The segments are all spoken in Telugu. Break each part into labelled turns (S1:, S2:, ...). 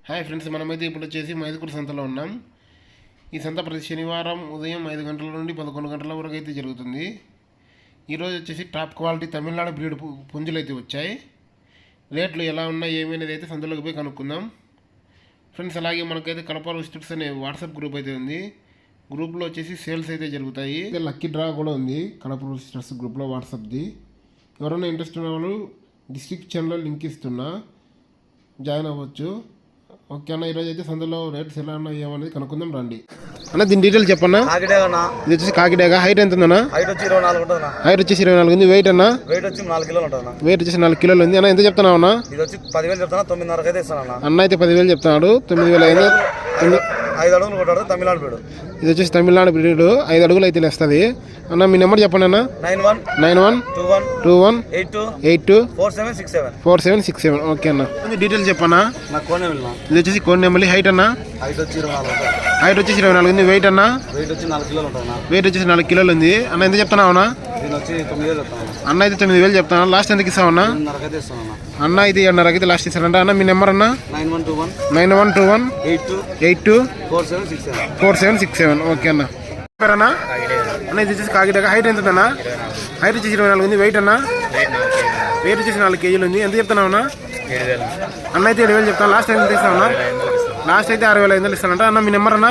S1: హాయ్ ఫ్రెండ్స్, మనమైతే ఇప్పుడు వచ్చేసి మైదుకూరు సంతలో ఉన్నాం. ఈ సంత ప్రతి శనివారం ఉదయం 5 గంటల నుండి 11 గంటల వరకు అయితే జరుగుతుంది. ఈరోజు వచ్చేసి టాప్ క్వాలిటీ తమిళనాడు బ్రీడ్ పుంజులు అయితే వచ్చాయి. రేట్లు ఎలా ఉన్నాయి ఏమైనది అయితే సంతలోకి పోయి కనుక్కుందాం ఫ్రెండ్స్. అలాగే మనకైతే కడప విజిటర్స్ అనే వాట్సాప్ గ్రూప్ అయితే ఉంది. గ్రూప్లో వచ్చేసి సేల్స్ అయితే జరుగుతాయి. లక్కీ డ్రా కూడా ఉంది కడప విజిటర్స్ గ్రూప్లో వాట్సాప్ది. ఎవరైనా ఇంట్రెస్ట్ ఉన్న వాళ్ళు డిస్క్రిప్షన్లో లింక్ ఇస్తున్నా, జాయిన్ అవ్వచ్చు. ఓకే అన్న, ఈరోజు అయితే సందులో రేట్స్ ఎలా ఉన్నాయి ఏమనేది కనుక్కుందాం రండి. అన్న దీని డీటెయిల్స్ చెప్పన్నా. ఇది వచ్చేసి కాకిడేగా. హైట్ ఎంత ఉందన్నా? హైట్ వచ్చేసి 24 ఉంది. వెయిట్ అన్న? వెయిట్ వచ్చేసి 4 కిలోలు ఉంది. అన్న ఎంత చెప్తున్నావు అన్న? అన్న అయితే 10,000 చెప్తున్నాడు. 9,000 5 అడుగులు కొట్టాడు. తమిళనాడు బ్రీడ్. ఇది వచ్చేసి తమిళనాడు బ్రీడ్. 5 అడుగులు అయితే వస్తుంది. అన్న మీ నెంబర్ చెప్పండి అన్న. 9121 82 4767. ఓకే అన్న, డీటెయిల్స్ చెప్పన్నా. ఇది వచ్చేసి కోనెమలి. హైట్ అన్న? హైట్ వచ్చేసి 24 ఉంది. వెయిట్ అన్న? వెయిట్ వచ్చేసి 4 కిలోలు ఉంది. అన్న ఎంత చెప్తున్నావు అన్న? అన్న అయితే 9,000 చెప్తాను. లాస్ట్ ఎంతకి ఇస్తావు అన్న? అన్న అయితే 7.5 అయితే లాస్ట్ ఇస్తారంట. అన్న మీ నెంబర్ అన్న? 9121 82 4767. ఓకే అన్న. పేరన్నా అన్న? ఇది వచ్చేసి కాకిడేగా. హైట్ ఎంత ఉందన్న? హైట్ వచ్చేసి 24 ఉంది. వెయిట్ అన్న? వెయిట్ వచ్చేసి 4 కేజీలు ఉంది. ఎంత చెప్తున్నావు అన్న? అన్న అయితే 7,000 చెప్తాను. లాస్ట్ ఎంత ఇస్తావు అన్న? లాస్ట్ అయితే 6,500 ఇస్తానంట. అన్న మీ నెంబర్ అన్న?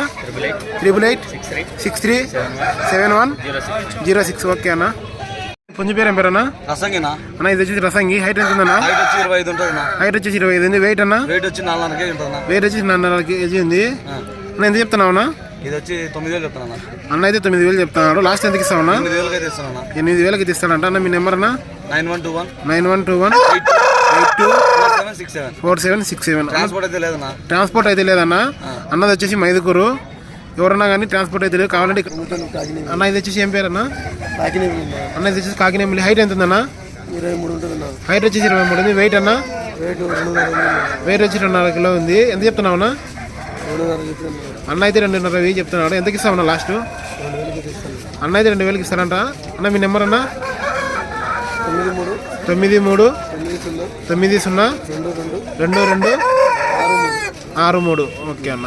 S1: 88637106. ఓకే అన్న. పుంజు పేరు ఏం పేరు అన్న? రసంగినా అన్న? ఇది వచ్చేసి రసంగి. హైట్ ఎంత ఉందన్న? హైట్ వచ్చేసి 25 ఉంది. వెయిట్ అన్న? వెయిట్ వచ్చేసి 4.5 కేజీ ఉంది. అన్న ఎంత చెప్తున్నావు అన్న? ఇది వచ్చి 9,000 చెప్తాను. అన్న అయితే 9,000 చెప్తున్నాడు. లాస్ట్ ఎంతకి ఇస్తావు అన్న? 8,000కి ఇస్తాడంట. అన్న మీ నెంబర్ అన్న? 9121 82 4767. ట్రాన్స్పోర్ట్ అయితే లేదన్న. అన్నది వచ్చేసి మైదుకూరు. ఎవరన్నా కానీ ట్రాన్స్పోర్ట్ అయితే లేదు. కావాలంటే అన్న ఇది వచ్చేసి ఏం పేరు అన్న? అన్న ఇది వచ్చేసి కాకినేమిలి. హైట్ ఎంత ఉందన్న? 23. హైట్ వచ్చేసి 23 ఉంది. వెయిట్ అన్న? వెయిట్ వచ్చి 2.5 కిలో ఉంది. ఎంత చెప్తున్నావు అన్న? అన్న అయితే 2.5 చెప్తున్నాడు. ఎంతకి ఇస్తామన్నా లాస్ట్? అన్న అయితే 2,000కి ఇస్తారంట. అన్న మీ నెంబర్ అన్న? 93 90 2263. ఓకే అన్న.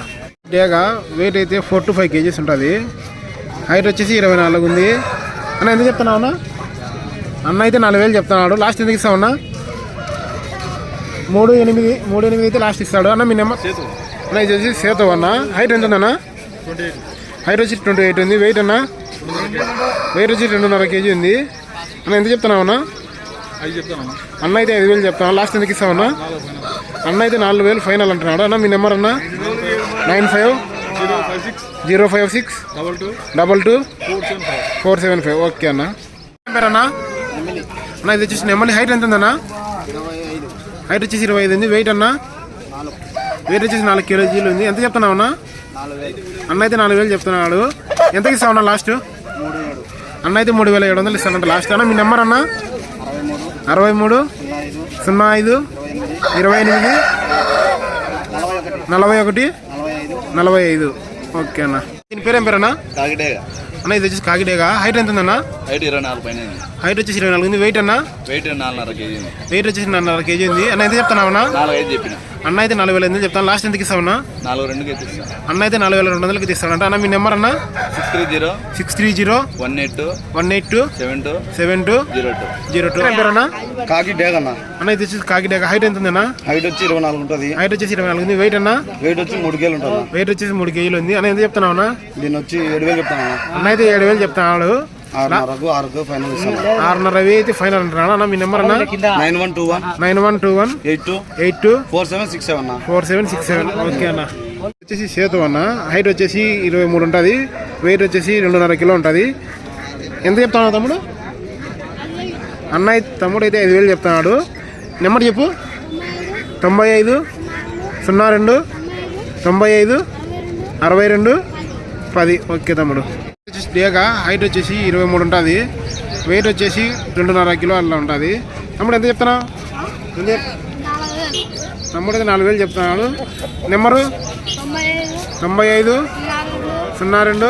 S1: డేగా వెయిట్ అయితే 4 to 5 కేజీస్ ఉంటుంది. హైట్ వచ్చేసి 24 ఉంది. అన్న ఎంత చెప్తున్నావు అన్న? అన్న అయితే 4,000 చెప్తున్నాడు. లాస్ట్ ఎందుకు ఇస్తామన్నా? 3,800 అయితే లాస్ట్ ఇస్తాడు. అన్న మీ నెంబర్? అన్న ఇది వచ్చి సేతు అన్న. హైట్ ఎంత ఉందన్న? హైట్ వచ్చి 28 ఉంది. వెయిట్ అన్న? వెయిట్ వచ్చి 2.5 కేజీ ఉంది. అన్న ఎంత చెప్తున్నావు అన్న? అన్న అయితే 5,000 చెప్తాను. లాస్ట్ ఎందుకు ఇస్తామన్నా? అన్న అయితే 4,000 ఫైనల్ అంటున్నాడు. అన్న మీ నెంబర్ అన్న? 95 056 22 475. ఓకే అన్న. పేరు అన్న? అన్న ఇది వచ్చేసి నెంబర్. హైట్ ఎంత ఉందన్న? హైట్ వచ్చేసి 25 ఉంది. వెయిట్ అన్న? వెయిట్ వచ్చేసి 4 కేజీలు ఉంది. ఎంత చెప్తున్నావు అన్న? అన్న అయితే 4,000 చెప్తున్నాడు. ఎంతకి ఇస్తామన్నా లాస్ట్? అన్న అయితే 3,700 ఇస్తానంట లాస్ట్. అన్న మీ నెంబర్ అన్న? 63 05 28 41 45. ఓకే అన్న. దీని పేరు ఏం పేరు అన్న? కాకిడేగా అన్న. ఇది వచ్చేసి కాకిడేగా. హైట్ ఎంత ఉందన్న? హైట్ 24 పైన. హైట్ వచ్చేసి 24 ఉంది. వెయిట్ అన్న? Wait 4.5 KG. వెయిట్ వచ్చేసి 4.5 కేజీ ఉంది. అన్న ఎంత చెప్తున్నావు అన్న? 4,500 చెప్పిన. అన్న అయితే 4,500 చెప్తాను. లాస్ట్ ఎంతకి ఇస్తామన్నా? 4,200 అన్న అయితే 4,200కి ఇస్తాడంట. అన్న మీ నెంబర్ అన్న? 630 18 72 02. పేరు అన్న? కాకిడేగా అన్న. అన్న ఇది వచ్చేసి కాకిడేగా. హైట్ ఎంత ఉందన్న? హైట్ వచ్చి 24 ఉంటుంది. హైట్ వచ్చేసి 24 ఉంది. వెయిట్ అన్న? వెయిట్ వచ్చి 3 కేజీలు ఉంటుంది. వెయిట్ వచ్చేసి 3 కేజీలు ఉంది. అన్న ఎంత చెప్తున్నావు అన్న? దీని వచ్చి 7,000 చెప్తాను. అన్న అయితే 7,000 చెప్తున్నాడు. 6,500 ఫైనల్ ఇస్తాను. 6,500 అయితే ఫైనల్ అంటున్నాడు. అన్న మీ నెంబర్ అన్న? 9121 82 4767. ఓకే అన్న. వచ్చేసి సేతు అన్న. హైట్ వచ్చేసి 23 ఉంటుంది. వెయిట్ వచ్చేసి 2.5 కిలో ఉంటుంది. ఎంత చెప్తాను తమ్ముడు? అన్న అయితే తమ్ముడు అయితే 5,000 చెప్తున్నాడు. నెంబర్ చెప్పు. 95 02 95 62 10. ఓకే తమ్ముడు. వచ్చేసి డేగా. హైట్ వచ్చేసి 23 ఉంటుంది. వెయిట్ వచ్చేసి 2.5 కిలో అలా ఉంటుంది. తమ్ముడు ఎంత చెప్తున్నావు? తమ్ముడు అయితే 4,000 చెప్తున్నాడు. నెంబరు 95 02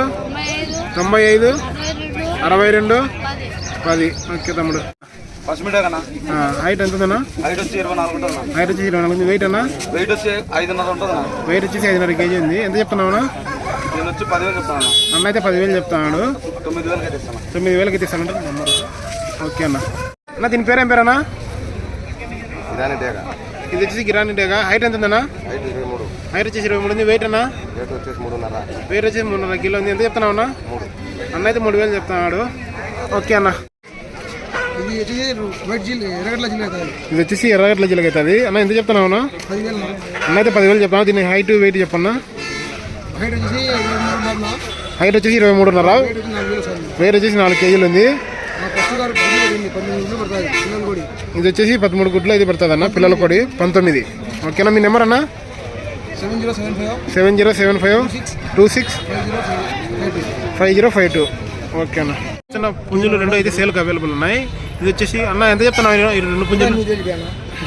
S1: 95 62 10. ఓకే తమ్ముడు.
S2: ఫస్ట్ మీటర్ అన్న.
S1: హైట్ ఎంత ఉందన్నా?
S2: హైట్ వచ్చి 24 ఉంటుంది.
S1: హైట్ వచ్చి 24 ఉంది. వెయిట్ అన్న?
S2: వెయిట్ వచ్చి 5.5 ఉంటుంది.
S1: వెయిట్ వచ్చేసి 5.5 కేజీ ఉంది. ఎంత చెప్తున్నావునా?
S2: నేను వచ్చి 10,000 చెప్తాను.
S1: అన్న అయితే 10,000 చెప్తాడు.
S2: 9,000 అయితే ఇస్తాను.
S1: 9,000 అయితే ఇస్తానంటే నెంబర్. ఓకే అన్న. అన్న దీని పేరు ఏం పేరన్నా? ఇది వచ్చేసి గిరాని డేగా. హైట్ ఎంత ఉందన్నా? హైట్ వచ్చేసి 23 ఉంది. వెయిట్ అన్న? వెయిట్ వచ్చేసి 3.5 కిలో ఉంది. ఎంత చెప్తున్నావు అన్న? అన్న అయితే 3,000 చెప్తున్నాడు. ఓకే అన్న. ఇది వచ్చేసి ఎర్రగడ్ల జిల్లా అవుతుంది. అన్న ఎంత చెప్తున్నావు అన్న? అన్న అయితే 10,000 చెప్తాను. దీని హైట్ వెయిట్ చెప్పన్నా. హైట్ వచ్చేసి 23.5. వెయిట్ వచ్చేసి 4 కేజీలు ఉంది. ఇది వచ్చేసి 13 గుడ్లు అయితే పడుతుంది అన్న. పిల్లల కొడి 19. ఓకేనా? మీ నెంబర్ అన్న? 7075265052. ఓకే అన్న. చిన్న పుంజులు 2 అయితే సేల్కి అవైలబుల్ ఉన్నాయి. ఇది వచ్చేసి అన్న ఎంత చెప్తున్నావు? ఈ 2 పుంజులు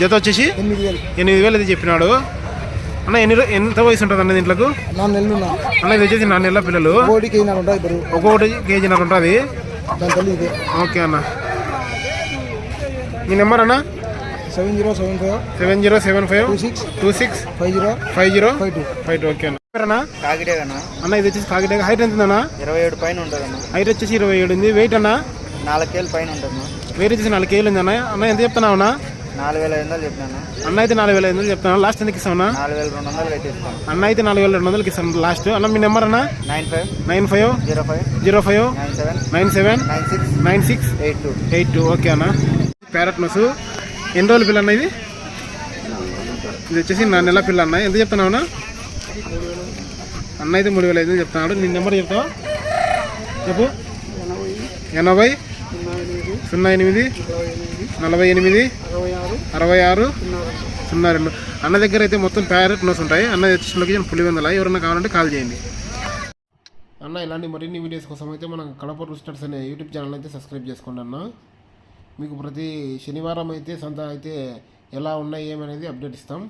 S1: జత వచ్చేసి 8,000 అయితే చెప్పినాడు అన్న. ఎంత వయసు ఉంటుంది అన్న దీంట్లో?
S3: 4 నెలలు
S1: అన్న. ఇది వచ్చేసి 4 నెలల పిల్లలు. ఒక్కొక్కటి కేజీన్నర ఉంటుంది. ఓకే అన్న. మీ నెంబర్ అన్న? 7075265052. ఓకే అన్న. అన్న ఇది వచ్చేసి కాకిడేగా. హైట్ ఎంత ఉందన్న?
S3: 27 పైన ఉంటుంది అన్న.
S1: హైట్ వచ్చేసి 27 ఉంది. వెయిట్ అన్న?
S3: 4 కేజీల పైన ఉంటుంది.
S1: వెయిట్ వచ్చేసి 4 కేజీలు ఉంది అన్న. అన్న ఎంత చెప్తున్నావు అన్న?
S3: 4,500 చెప్పినాను
S1: అన్న. అయితే 4,500 చెప్తాను. లాస్ట్ ఎందుకు ఇస్తాను?
S3: 4,200 అయితే ఇస్తాను
S1: అన్న. అయితే 4,200 ఇస్తాను లాస్ట్. అన్న మీ నెంబర్ అన్న? 950597969682. ఓకే అన్న. ప్యారెట్ నోసు ఎన్ని రోజుల పిల్ల అన్న? ఇది వచ్చేసి 4 నెలల పిల్ల అన్న. ఎంత చెప్తున్నావు అన్న? అన్న అయితే 3,500 చెప్తున్నాడు. నీ నెంబర్ చెప్తావా? చెప్పు. 80 08 48 66 02. అన్న దగ్గర అయితే మొత్తం ప్యారెట్ నోస్ ఉంటాయి. అన్న వచ్చేసిన లొకేషన్ పులివెందుల. ఎవరన్నా కావాలంటే కాల్ చేయండి అన్న. ఇలాంటి మరిన్ని వీడియోస్ కోసం అయితే మనం కడప రూస్టర్స్ అనే యూట్యూబ్ ఛానల్ అయితే సబ్స్క్రైబ్ చేసుకోండి అన్న. మీకు ప్రతి శనివారం అయితే సంత అయితే ఎలా ఉన్నాయి ఏమనేది అప్డేట్ ఇస్తాం.